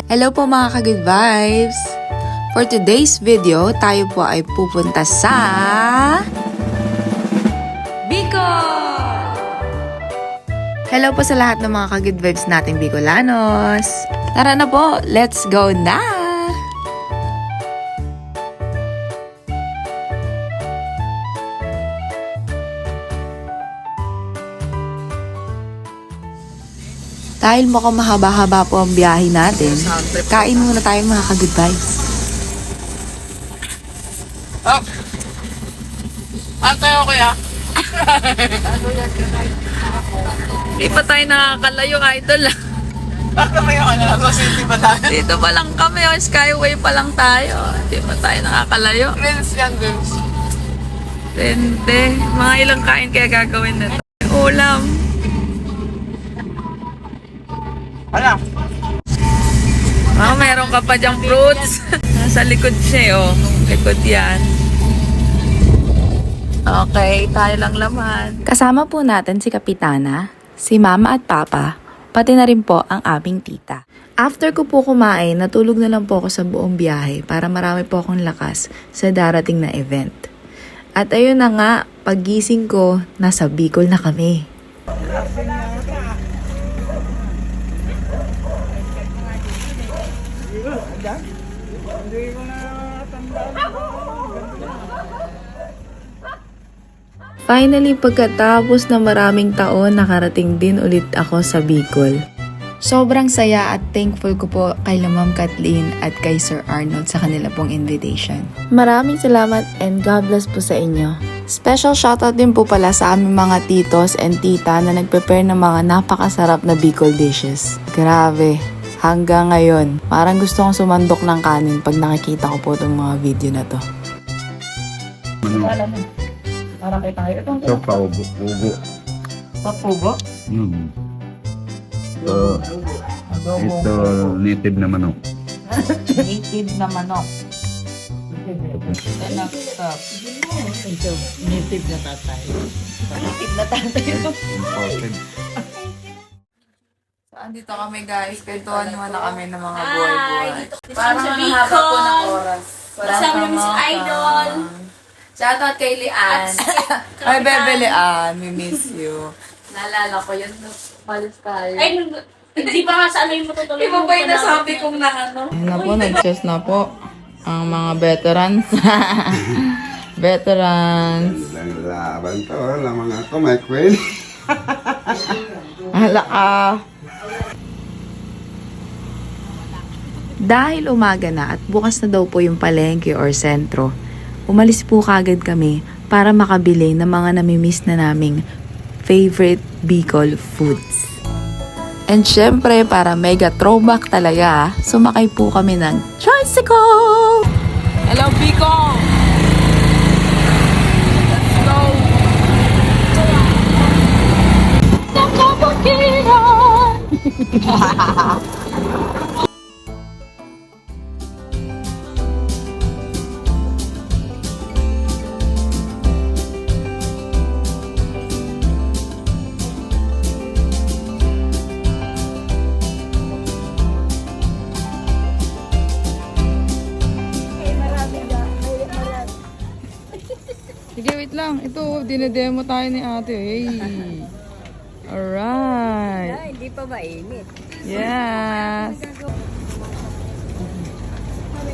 Hello po mga ka-good vibes! For today's video, tayo po ay pupunta sa Bicol! Hello po sa lahat ng mga ka-good vibes nating Bicolanos! Tara na po, let's go na! Dahil mukhang mahaba-haba po ang biyahe natin, kain muna tayo mga ka-good vibes. Oh! Antay ako kuya. Hindi pa tayo nakakalayo, idol. Bakit kayo sa city ba tayo? Dito pa lang kami, Skyway pa lang tayo. Hindi pa tayo nakakalayo. Friends yan, girls. 20. Mga ilang kain kaya gagawin nito. Ulam. Ano? Meron ka pa dyang fruits. Nasa likod siya, oh. Likod yan. Okay, tayo lang laman. Kasama po natin si Kapitana, si Mama at Papa, pati na rin po ang aming tita. After ko po kumain, natulog na lang po ako sa buong biyahe para marami po akong lakas sa darating na event. At ayun na nga, paggising ko, nasa Bicol na kami. Finally, pagkatapos na maraming taon, nakarating din ulit ako sa Bicol. Sobrang saya at thankful ko po kay Ma'am Kathleen at kay Sir Arnold sa kanila pong invitation. Maraming salamat and God bless po sa inyo. Special shoutout din po pala sa aming mga titos and tita na nag-prepare ng mga napakasarap na Bicol dishes. Grabe! Hanggang ngayon, parang gusto kong sumandok ng kanin pag nakikita ko po itong mga video na to. Para kay tayo. Ito paubo. Ubo. Papugo? Ito native na manok. Native na manok. Ito, native na tatay. Native na tatay. Imported. Andito kami guys, kwentuhan naman na kami ng mga buhay-buhay. Parang ang haba po ng oras. Kasama namin si Idol. Shoutout kay Lian. Ay, Bebe Lian, we miss you. Naalala ko yun, palis tayo. Ay, hindi pa nga sa ano yung matutuloy. Iba ba yung nasabi kong na ano? Ayun na po, nag-chess na po ang mga veterans. Veterans. Ang laban to, lamang ako, my queen. Hala ka. Dahil umaga na at bukas na daw po yung palengke or sentro, umalis po kagad kami para makabili ng mga namimiss na naming favorite Bicol foods. And syempre, para mega throwback talaga, sumakay po kami ng tricycle! Hello, Bicol! Let's go! Sige, wait lang. Ito, dinedemo tayo ni ate. Hey. Alright. Hindi pa mainit. Yes.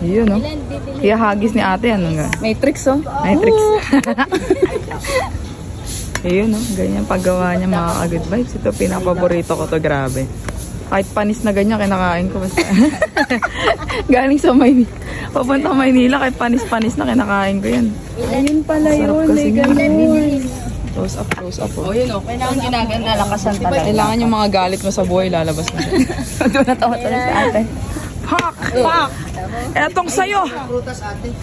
Yun, no? Kaya hagis ni ate, ano nga? Matrix, oh. Matrix. Ayun, no? Ganyan paggawa niya, mga ka-good vibes. Ito, pinapaborito ko to, grabe. Kahit panis na ganyan, kinakain ko. Basta. Galing sa Maynila. Papunta Maynila, kahit panis-panis na kinakain ko yan. Ayun pala Sarap kasi nga. yun. Close up, close up. Oh. Yun o, kailangan ginaganda lakasan talaga. Kailangan yung mga galit mo sa buhay, lalabas na. Doon na tawa sa ate. Pak! Pak! Etong sa'yo! Prutas ate.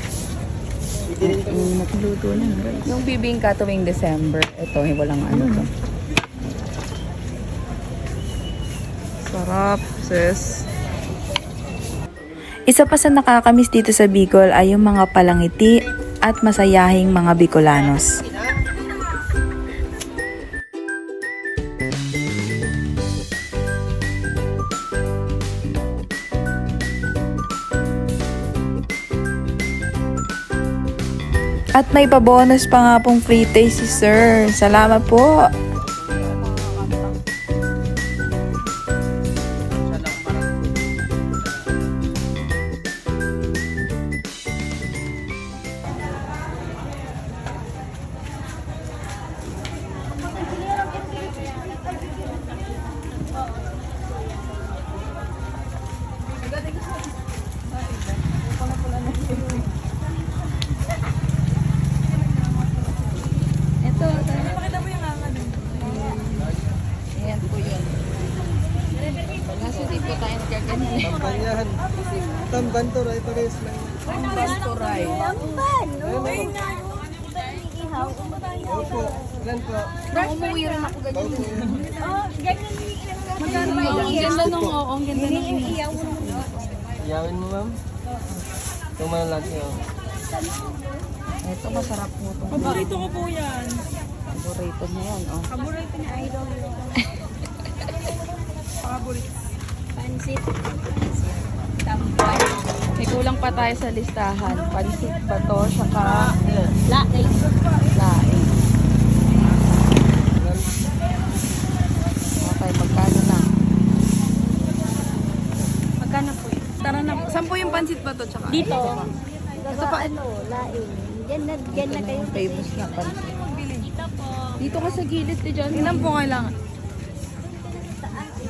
Luto na, guys. Yung bibingka tuwing December, ito, walang ano to. Sarap, sis. Isa pa sa nakakamiss dito sa Bicol ay yung mga palangiti at masayahing mga Bicolanos. At may pabonus pa nga pong free taste si Sir. Salamat po! Ito. Ayan po yun. Kaso di po tayo nagkaganyan. Tambanyan. Tambanturay parehas lang. Banturay. Opo. Ilan po? Umuwi rin ako ganyan. Magkano ba yun? Ang ganda nung oo. Ang ganda nung Iyawin mo, ma'am. Tumayo lang siya. ito masarap po ito. Paborito ko po yan. Paborito niya yan. Oh. Paborito ni Idol. Paborito. Pansit. Tambay. May kulang pa tayo sa listahan. Pansit ba to? Saka Laing. laing. Okay, magkano na? Magkano po yun? Tara na. Saan po yung pansit ba to? Tsaka Dito. Ito pa. Laing. Diyan na kayo. famous na pansit. Dito po. Dito ka sa gilid ti John. Ilan po kailangan?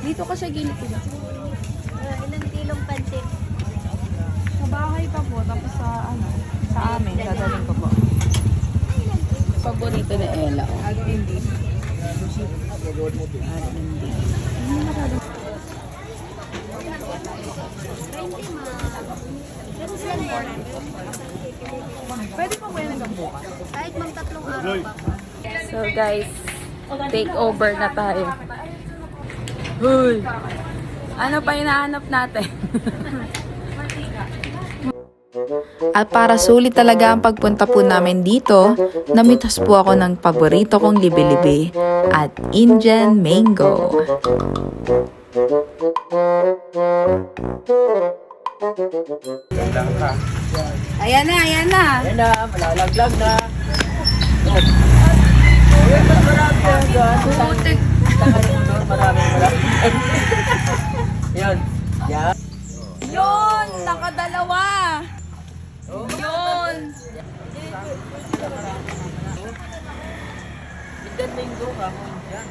Dito ka sa gilid ti John. Ilang kilong pansit? Sa bahay pa po. Tapos sa ano? Sa amin. Dadaling ko po. Paborito ni Ella. Hindi. Pwede pa kuya hanggang bukas. Kahit mang 3 araw pa. So guys, take over na tayo. Huy! Ano pa hinahanap natin? At para sulit talaga ang pagpunta po namin dito, namitas po ako ng paborito kong libi-libi at Indian mango. Ayan na, ayan na. Ayan na, malalaglag na. Putik. Maraming. Yan. Yan. Yun! Nakadalawa! Yun! Indian mango ka. Yan.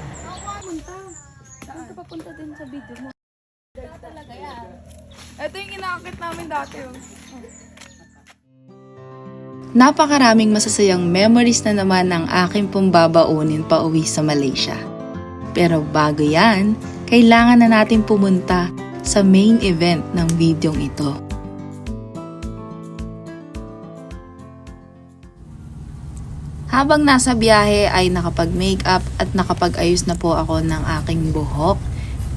Saan ka papunta din sa video mo? Talaga yan. Ito yung inakit namin dati. Napakaraming masasayang memories na naman ang aking pong babaunin pa uwi sa Malaysia. Pero bago yan, kailangan na natin pumunta sa main event ng videong ito. Habang nasa biyahe ay nakapag-makeup at nakapag-ayos na po ako ng aking buhok.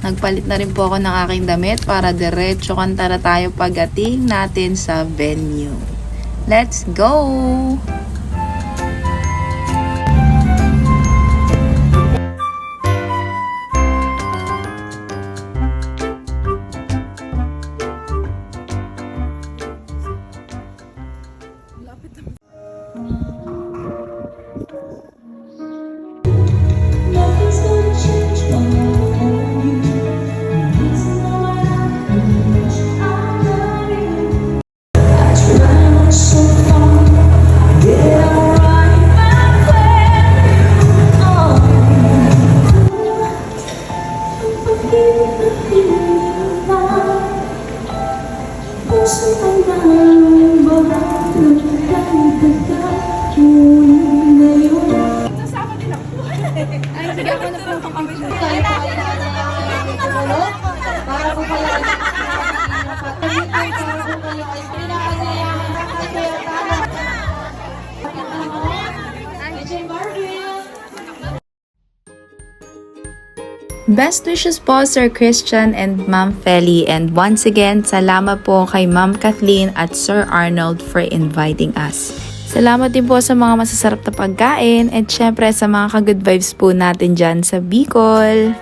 Nagpalit na rin po ako ng aking damit para diretso kanta na tayo pagdating natin sa venue. Let's go! Best wishes po Sir Christian and Ma'am Feli, and once again, salamat po kay Ma'am Kathleen at Sir Arnold for inviting us. Salamat din po sa mga masasarap na pagkain at syempre sa mga ka-good vibes po natin dyan sa Bicol.